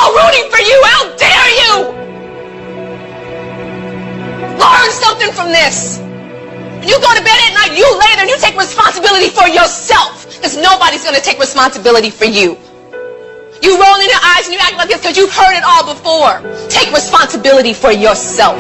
all rooting for you. How dare you? Learn something from this. When you go to bed at night, you lay there and you take responsibility for yourself. Because nobody's going to take responsibility for you. You roll in your eyes and you act like this because you've heard it all before. Take responsibility for yourself.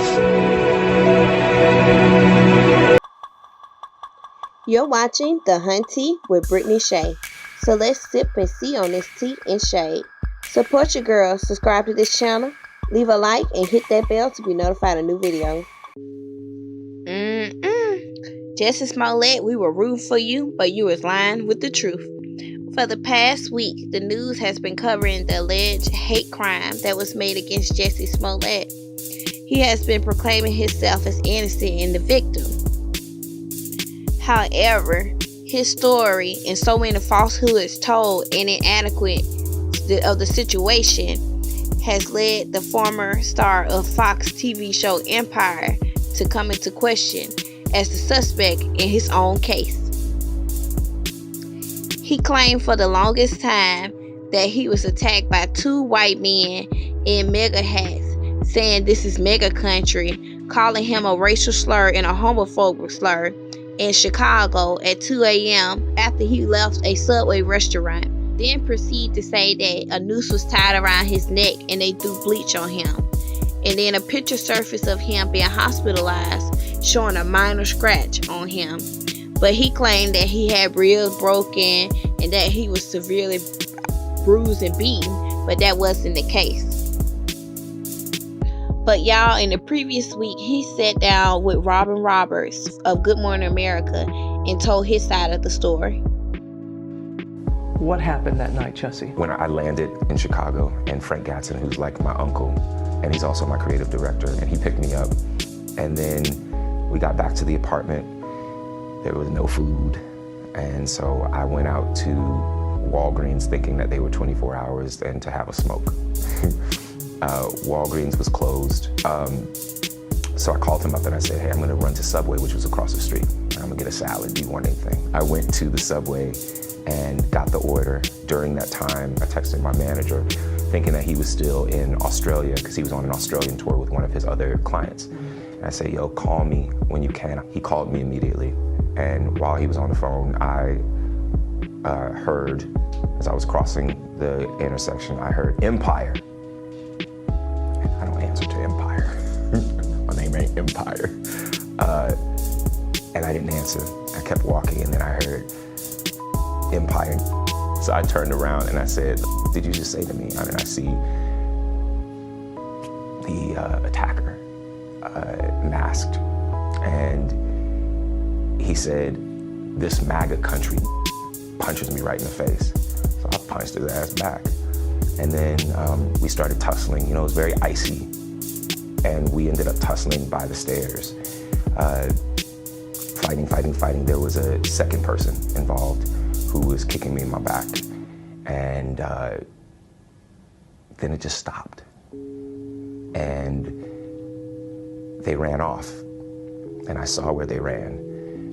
You're watching The Huntee with Brittany Shay. So let's sip and see on this tea and shade. Support your girl, subscribe to this channel, leave a like, and hit that bell to be notified of new videos. Jussie Smollett, we were rooting for you, but you was lying with the truth. For the past week, the news has been covering the alleged hate crime that was made against Jussie Smollett. He has been proclaiming himself as innocent and the victim. However, his story and so many falsehoods told and inadequate of the situation has led the former star of Fox TV show Empire to come into question as the suspect in his own case. He claimed for the longest time that he was attacked by two white men in mega hats, saying this is mega country, calling him a racial slur and a homophobic slur in Chicago at 2 a.m. after he left a Subway restaurant. Then proceeded to say that a noose was tied around his neck and they threw bleach on him. And then a picture surfaced of him being hospitalized, showing a minor scratch on him. But he claimed that he had ribs broken and that he was severely bruised and beaten, but that wasn't the case. But y'all, in the previous week, he sat down with Robin Roberts of Good Morning America and told his side of the story. What happened that night, Jussie? When I landed in Chicago, and Frank Gatson, who's like my uncle, and he's also my creative director, and he picked me up. And then we got back to the apartment. There was no food. And so I went out to Walgreens thinking that they were 24 hours and to have a smoke. Walgreens was closed. So I called him up and I said, hey, I'm gonna run to Subway, which was across the street. I'm gonna get a salad, do you want anything? I went to the Subway and got the order. During that time, I texted my manager thinking that he was still in Australia because he was on an Australian tour with one of his other clients. And I said, yo, call me when you can. He called me immediately. And while he was on the phone, I heard, as I was crossing the intersection, I heard Empire. And I don't answer to Empire. My name ain't Empire. And I didn't answer. I kept walking and then I heard Empire. So I turned around and I said, did you just say to me? And I see the attacker masked. And he said, this MAGA country punches me right in the face. So I punched his ass back. And then we started tussling. You know, it was very icy. And we ended up tussling by the stairs. Fighting. There was a second person involved who was kicking me in my back. And then it just stopped. And they ran off. And I saw where they ran.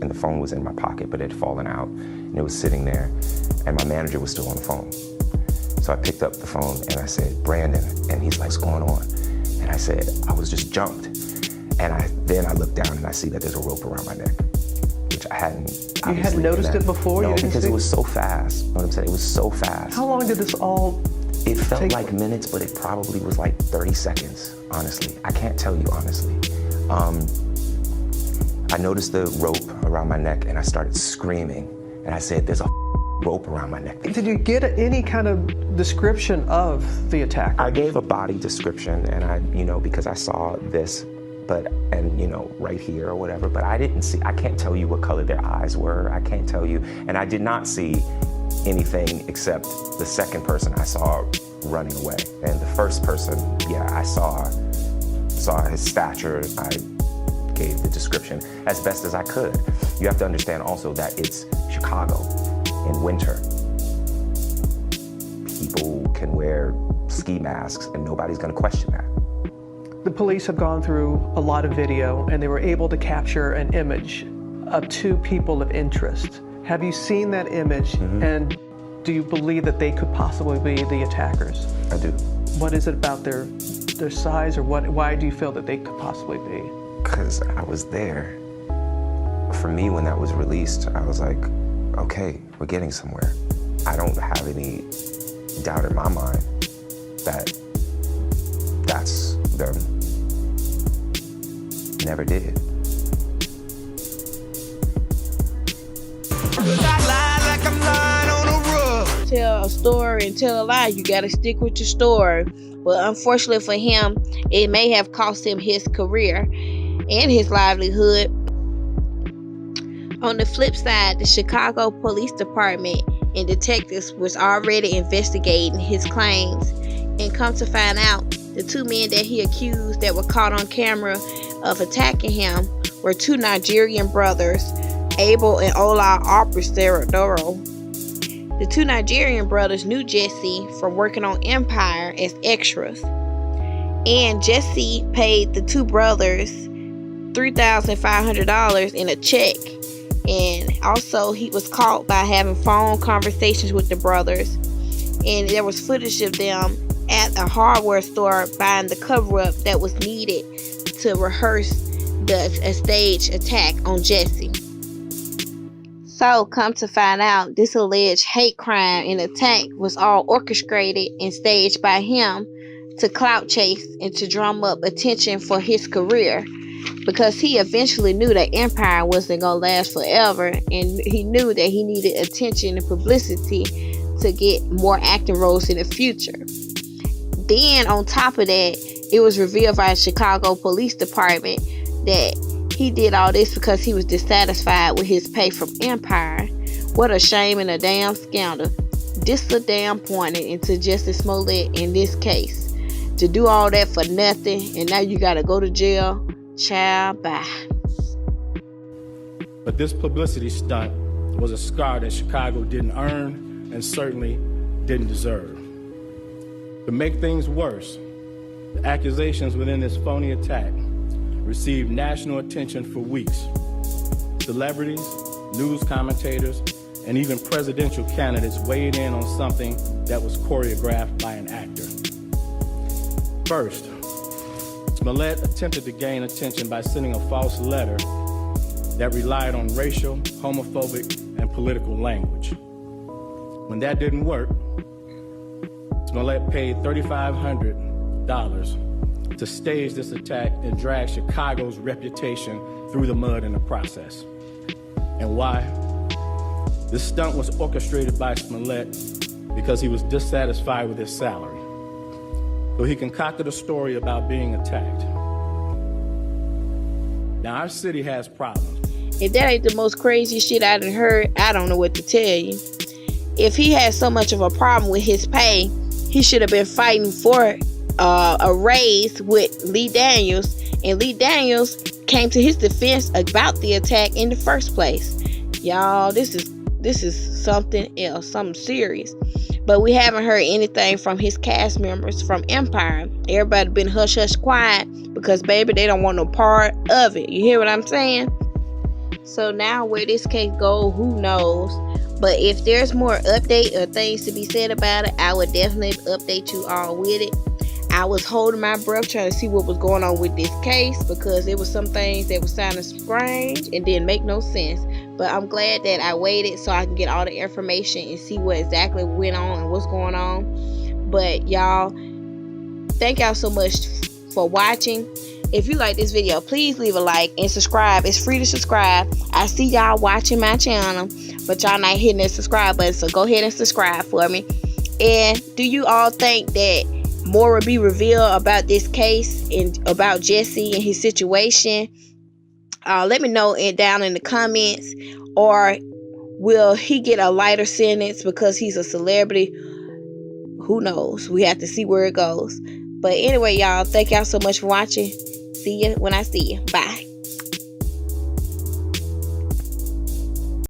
And the phone was in my pocket, but it had fallen out. And it was sitting there. And my manager was still on the phone. So I picked up the phone and I said, Brandon. And he's like, what's going on? And I said, I was just jumped. And then I looked down and I see that there's a rope around my neck, which I hadn't. You hadn't noticed it before? No, because it was so fast. You know what I'm saying? It was so fast. How long did this all It felt like minutes, but it probably was like 30 seconds, honestly. I can't tell you honestly. I noticed the rope around my neck and I started screaming. And I said, there's a rope around my neck. Did you get any kind of description of the attack? I gave a body description and because I saw this, right here or whatever, but I didn't see, I can't tell you what color their eyes were. I can't tell you. And I did not see anything except the second person I saw running away. And the first person, I saw his stature. I gave the description as best as I could. You have to understand also that it's Chicago in winter. People can wear ski masks and nobody's gonna question that. The police have gone through a lot of video and they were able to capture an image of two people of interest. Have you seen that image? And do you believe that they could possibly be the attackers? I do. What is it about their size, or why do you feel that they could possibly be? Because I was there. For me, when that was released, I was like, okay, we're getting somewhere. I don't have any doubt in my mind that that's them. Never did. Tell a story and tell a lie, you gotta stick with your story. But unfortunately for him, it may have cost him his career and his livelihood. On the flip side, the Chicago Police Department and detectives was already investigating his claims, and come to find out, the two men that he accused that were caught on camera of attacking him were two Nigerian brothers, Abel and Ola Operadoro. The two Nigerian brothers knew Jussie from working on Empire as extras, and Jussie paid the two brothers $3,500 in a check. And also, he was caught by having phone conversations with the brothers, and there was footage of them at a hardware store buying the cover-up that was needed to rehearse a staged attack on Jussie. So, come to find out, this alleged hate crime and attack was all orchestrated and staged by him to clout chase and to drum up attention for his career, because he eventually knew that Empire wasn't going to last forever, and he knew that he needed attention and publicity to get more acting roles in the future. Then, on top of that, it was revealed by the Chicago Police Department that he did all this because he was dissatisfied with his pay from Empire. What a shame and a damn scandal. Disappointed into Jussie Smollett in this case. To do all that for nothing, and now you got to go to jail. Child, bye. But this publicity stunt was a scar that Chicago didn't earn and certainly didn't deserve. To make things worse, the accusations within this phony attack received national attention for weeks. Celebrities, news commentators, and even presidential candidates weighed in on something that was choreographed by an actor. First, Smollett attempted to gain attention by sending a false letter that relied on racial, homophobic, and political language. When that didn't work, Smollett paid $3,500 to stage this attack and drag Chicago's reputation through the mud in the process. And why? This stunt was orchestrated by Smollett because he was dissatisfied with his salary. So he concocted a story about being attacked. Now, our city has problems. If that ain't the most crazy shit I done heard, I don't know what to tell you. If he had so much of a problem with his pay, he should have been fighting for a raise with Lee Daniels, and Lee Daniels came to his defense about the attack in the first place. Y'all, this is something else, something serious. But we haven't heard anything from his cast members from Empire. Everybody been hush hush quiet because, baby, they don't want no part of it. You hear what I'm saying? So now where this case goes, who knows? But if there's more update or things to be said about it, I would definitely update you all with it. I was holding my breath trying to see what was going on with this case, because there was some things that were sounding strange and didn't make no sense. But I'm glad that I waited so I can get all the information and see what exactly went on and what's going on. But y'all, thank y'all so much for watching. If you like this video, please leave a like and subscribe. It's free to subscribe. I see y'all watching my channel, but y'all not hitting that subscribe button, so go ahead and subscribe for me. And do you all think that more will be revealed about this case and about Jussie and his situation? Let me know down in the comments. Or will he get a lighter sentence because he's a celebrity? Who knows? We have to see where it goes. But anyway, y'all, thank y'all so much for watching. See you when I see you. Bye.